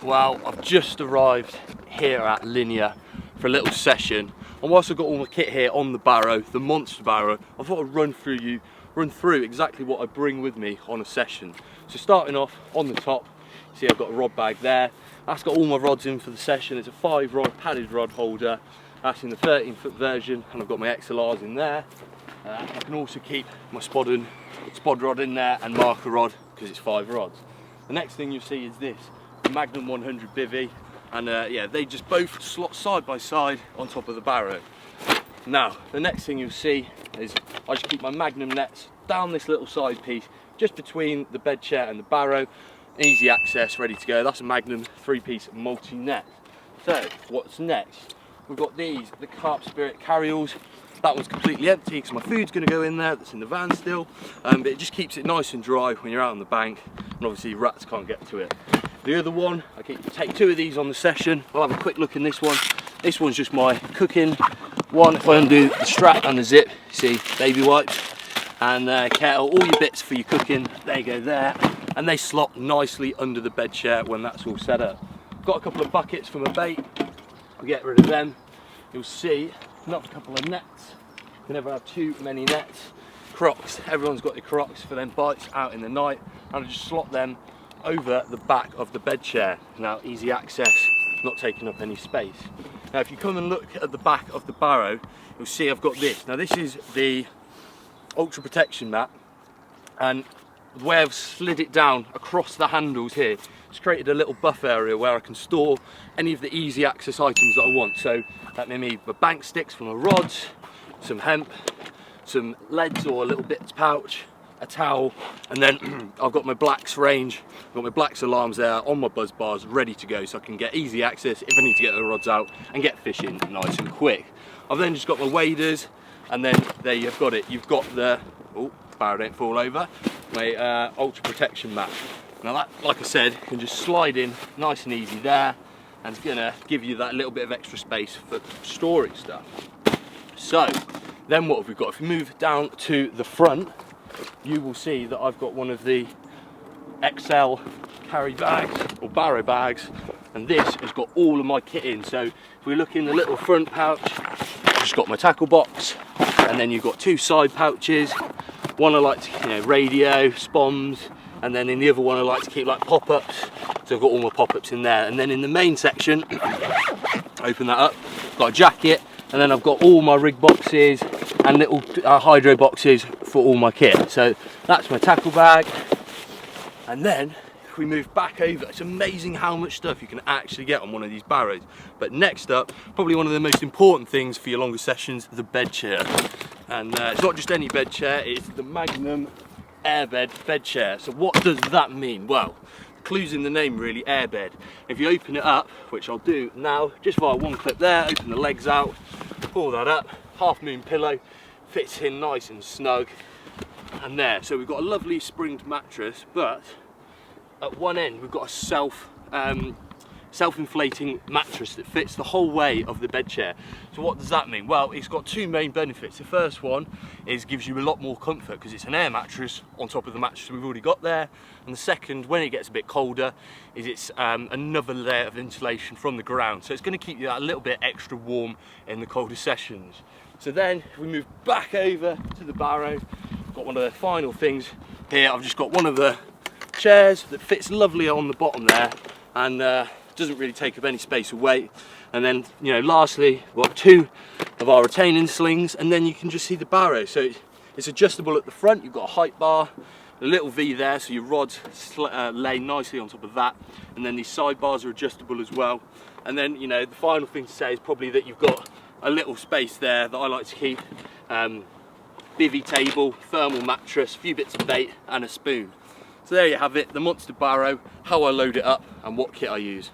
Well, I've just arrived here at Linear for a little session, and whilst I've got all my kit here on the Barrow, the Monster Barrow, I thought I'd run through exactly what I bring with me on a session. So starting off on the top, see I've got a rod bag there. That's got all my rods in for the session. It's a 5-rod padded rod holder. That's in the 13-foot version, and I've got my XLRs in there. I can also keep my spod rod in there and marker rod because it's 5 rods. The next thing you'll see is this, the Magnum 100 bivvy, and yeah, they just both slot side by side on top of the Barrow. Now, the next thing you'll see is I just keep my Magnum nets down this little side piece, just between the bed chair and the Barrow. Easy access, ready to go. That's a Magnum 3-piece multi-net. So, what's next? We've got these, the Carp Spirt carryalls. That one's completely empty because my food's going to go in there, that's in the van still. But it just keeps it nice and dry when you're out on the bank, and obviously rats can't get to it. The other one, I take 2 of these on the session. I'll have a quick look in this one. This one's just my cooking one. If I undo the strap and the zip, see, baby wipes and kettle, all your bits for your cooking, they go there, and they slot nicely under the bed chair when that's all set up. Got a couple of buckets for my bait, I'll get rid of them. You'll see another couple of nets. You can never have too many nets. Crocs, everyone's got their Crocs for them bites out in the night, and I just slot them over the back of the bed chair. Now, easy access, not taking up any space. Now, if you come and look at the back of the Barrow, you'll see I've got this. Now, this is the Ultra Protection mat, and the way I've slid it down across the handles here, it's created a little buff area where I can store any of the easy access items that I want. So that may be my bank sticks for my rods, some hemp, some leads or a little bits pouch, a towel, and then I've got my Blacks range, I've got my Blacks alarms there on my buzz bars ready to go, so I can get easy access if I need to get the rods out and get fishing nice and quick. I've then just got my waders, and then there you've got it. You've got the, oh, Barrow don't fall over, my Ultra Protection mat. Now that, like I said, can just slide in nice and easy there, and it's gonna give you that little bit of extra space for storing stuff. So then what have we got? If we move down to the front, you will see that I've got one of the XL carry bags or Barrow bags, and this has got all of my kit in. So if we look in the little front pouch, I've just got my tackle box, and then you've got 2 side pouches. One I like to, radio, spoms, and then in the other one I like to keep like pop-ups. So I've got all my pop-ups in there, and then in the main section, open that up, got a jacket, and then I've got all my rig boxes and little hydro boxes for all my kit. So that's my tackle bag. And then if we move back over, it's amazing how much stuff you can actually get on one of these Barrows. But next up, probably one of the most important things for your longer sessions, the bed chair. And it's not just any bed chair, it's the Magnum airbed bed chair. So what does that mean? Well, the clue's in the name really, airbed. If you open it up, which I'll do now, just via one clip there, open the legs out, pull that up, half moon pillow, fits in nice and snug, and there. So we've got a lovely springed mattress, but at one end we've got a self-inflating mattress that fits the whole way of the bed chair. So what does that mean? Well, it's got 2 main benefits. The first one is gives you a lot more comfort because it's an air mattress on top of the mattress we've already got there. And the second, when it gets a bit colder, is it's another layer of insulation from the ground. So it's going to keep you a little bit extra warm in the colder sessions. So then if we move back over to the Barrow, got one of the final things here. I've just got one of the chairs that fits lovely on the bottom there, and doesn't really take up any space or weight. And then, lastly, we've got 2 of our retaining slings, and then you can just see the Barrow. So it's adjustable at the front. You've got a height bar, a little V there, so your rods lay nicely on top of that. And then these sidebars are adjustable as well. And then, the final thing to say is probably that you've got a little space there that I like to keep. Bivvy table, thermal mattress, a few bits of bait, and a spoon. So there you have it, the Monster Barrow, how I load it up, and what kit I use.